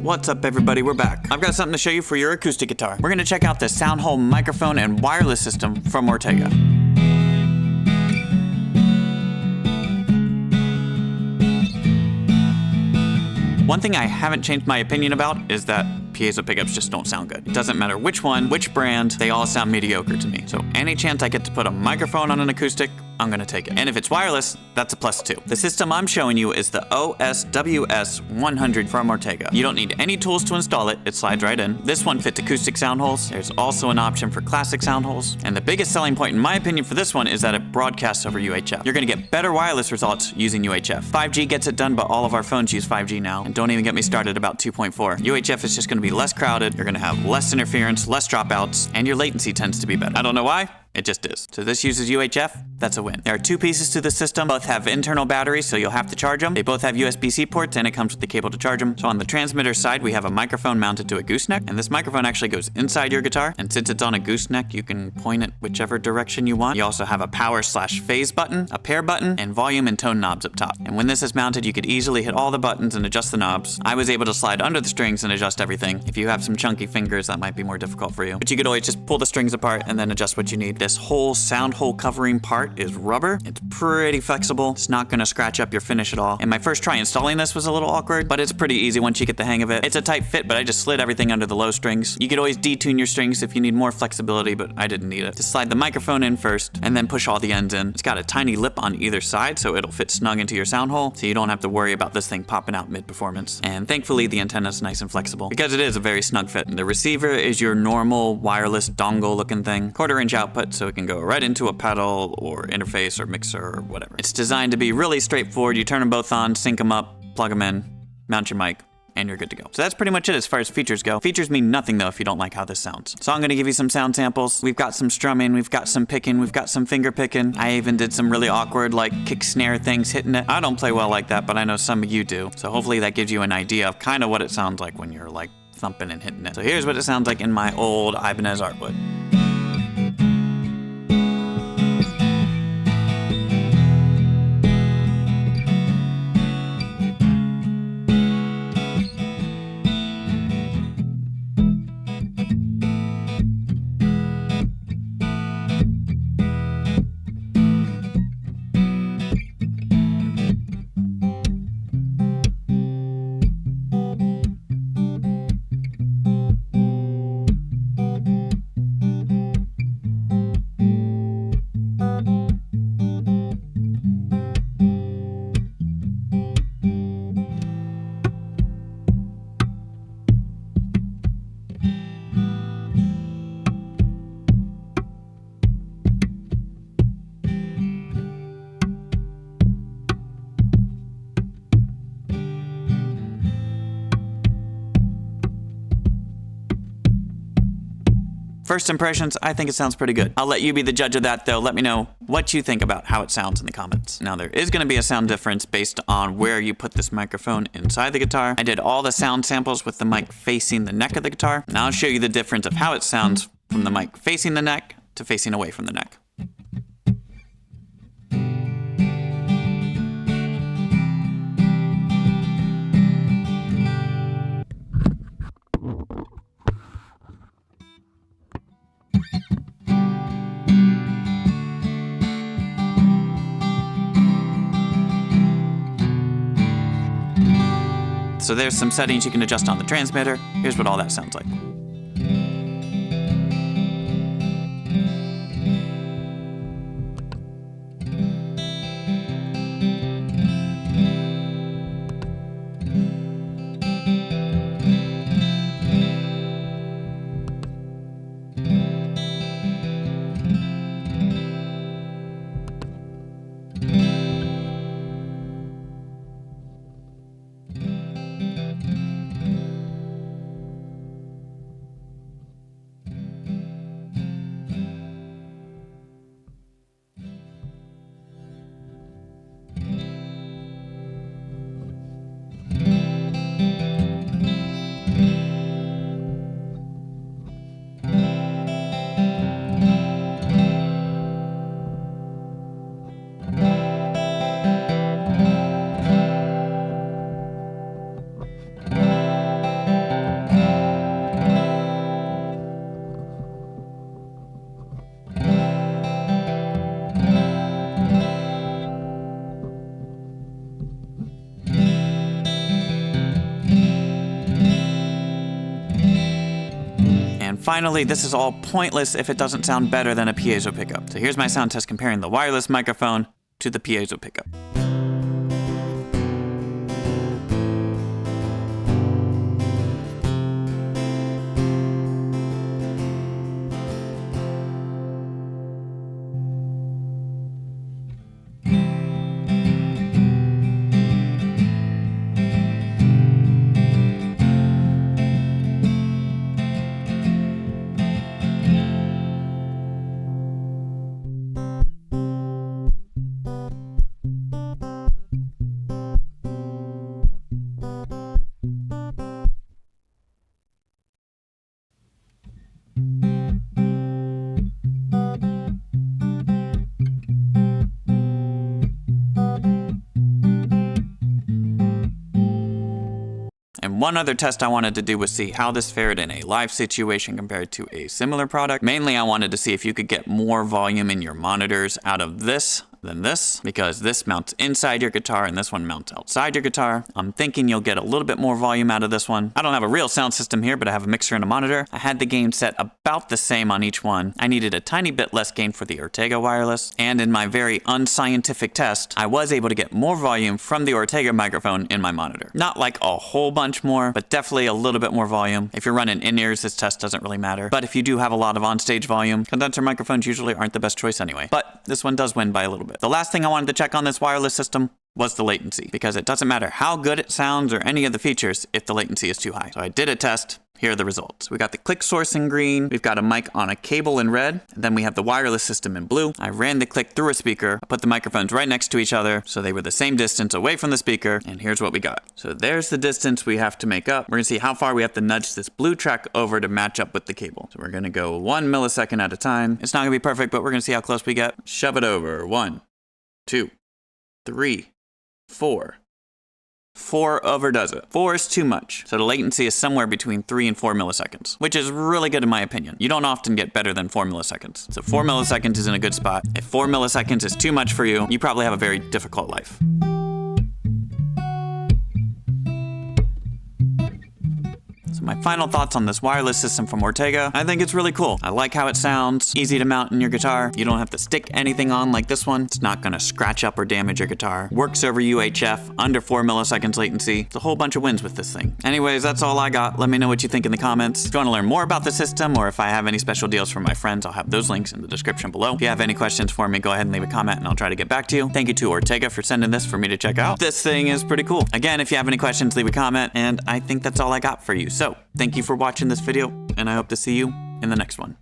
What's up everybody, we're back. I've got something to show you for your acoustic guitar. We're gonna check out the Soundhole microphone and wireless system from Ortega. One thing I haven't changed my opinion about is that piezo pickups just don't sound good. It doesn't matter which one, which brand, they all sound mediocre to me. So any chance I get to put a microphone on an acoustic, I'm gonna take it. And if it's wireless, that's a plus too. The system I'm showing you is the OSWS100 from Ortega. You don't need any tools to install it, it slides right in. This one fits acoustic sound holes. There's also an option for classic sound holes. And the biggest selling point in my opinion for this one is that it broadcasts over UHF. You're gonna get better wireless results using UHF. 5G gets it done, but all of our phones use 5G now. And don't even get me started about 2.4. UHF is just gonna be less crowded, you're gonna have less interference, less dropouts, and your latency tends to be better. I don't know why, it just is. So this uses UHF, that's a win. There are two pieces to the system. Both have internal batteries, so you'll have to charge them. They both have USB-C ports, and it comes with the cable to charge them. So on the transmitter side, we have a microphone mounted to a gooseneck, and this microphone actually goes inside your guitar. And since it's on a gooseneck, you can point it whichever direction you want. You also have a power/phase button, a pair button, and volume and tone knobs up top. And when this is mounted, you could easily hit all the buttons and adjust the knobs. I was able to slide under the strings and adjust everything. If you have some chunky fingers, that might be more difficult for you. But you could always just pull the strings apart and then adjust what you need. This whole sound hole covering part is rubber. It's pretty flexible. It's not gonna scratch up your finish at all. And my first try installing this was a little awkward, but it's pretty easy once you get the hang of it. It's a tight fit, but I just slid everything under the low strings. You could always detune your strings if you need more flexibility, but I didn't need it. Just slide the microphone in first, and then push all the ends in. It's got a tiny lip on either side, so it'll fit snug into your sound hole, so you don't have to worry about this thing popping out mid-performance. And thankfully, the antenna's nice and flexible, because it is a very snug fit. The receiver is your normal wireless dongle-looking thing. 1/4-inch output, so it can go right into a pedal or interface or mixer or whatever. It's designed to be really straightforward. You turn them both on, sync them up, plug them in, mount your mic, and you're good to go. So that's pretty much it as far as features go. Features mean nothing though if you don't like how this sounds. So I'm gonna give you some sound samples. We've got some strumming, we've got some picking, we've got some finger picking. I even did some really awkward like kick snare things hitting it. I don't play well like that, but I know some of you do. So hopefully that gives you an idea of kind of what it sounds like when you're like thumping and hitting it. So here's what it sounds like in my old Ibanez Artwood. First impressions, I think it sounds pretty good. I'll let you be the judge of that though. Let me know what you think about how it sounds in the comments. Now there is gonna be a sound difference based on where you put this microphone inside the guitar. I did all the sound samples with the mic facing the neck of the guitar. Now I'll show you the difference of how it sounds from the mic facing the neck to facing away from the neck. So there's some settings you can adjust on the transmitter. Here's what all that sounds like. finally, this is all pointless if it doesn't sound better than a piezo pickup. So here's my sound test comparing the wireless microphone to the piezo pickup. And one other test I wanted to do was see how this fared in a live situation compared to a similar product. Mainly I wanted to see if you could get more volume in your monitors out of this than this, because this mounts inside your guitar and this one mounts outside your guitar. I'm thinking you'll get a little bit more volume out of this one. I don't have a real sound system here, but I have a mixer and a monitor. I had the gain set about the same on each one. I needed a tiny bit less gain for the Ortega wireless, and in my very unscientific test, I was able to get more volume from the Ortega microphone in my monitor. Not like a whole bunch more, but definitely a little bit more volume. If you're running in-ears, this test doesn't really matter. But if you do have a lot of onstage volume, condenser microphones usually aren't the best choice anyway. But this one does win by a little bit. The last thing I wanted to check on this wireless system was the latency, because it doesn't matter how good it sounds or any of the features if the latency is too high. So I did a test. Here are the results. We got the click source in green, we've got a mic on a cable in red, and then we have the wireless system in blue. I ran the click through a speaker, I put the microphones right next to each other so they were the same distance away from the speaker, and here's what we got. So there's the distance we have to make up. We're gonna see how far we have to nudge this blue track over to match up with the cable. So we're gonna go 1 millisecond at a time. It's not gonna be perfect, but we're gonna see how close we get. Shove it over. 1, 2, 3, 4. 4 overdoes it. 4 is too much. So the latency is somewhere between 3 and 4 milliseconds, which is really good in my opinion. You don't often get better than 4 milliseconds. So 4 milliseconds is in a good spot. If 4 milliseconds is too much for you, you probably have a very difficult life. So my final thoughts on this wireless system from Ortega, I think it's really cool. I like how it sounds, easy to mount in your guitar. You don't have to stick anything on like this one. It's not gonna scratch up or damage your guitar. Works over UHF, under 4 milliseconds latency. It's a whole bunch of wins with this thing. Anyways, that's all I got. Let me know what you think in the comments. If you wanna learn more about the system, or if I have any special deals for my friends, I'll have those links in the description below. If you have any questions for me, go ahead and leave a comment and I'll try to get back to you. Thank you to Ortega for sending this for me to check out. This thing is pretty cool. Again, if you have any questions, leave a comment, and I think that's all I got for you. So, thank you for watching this video, and I hope to see you in the next one.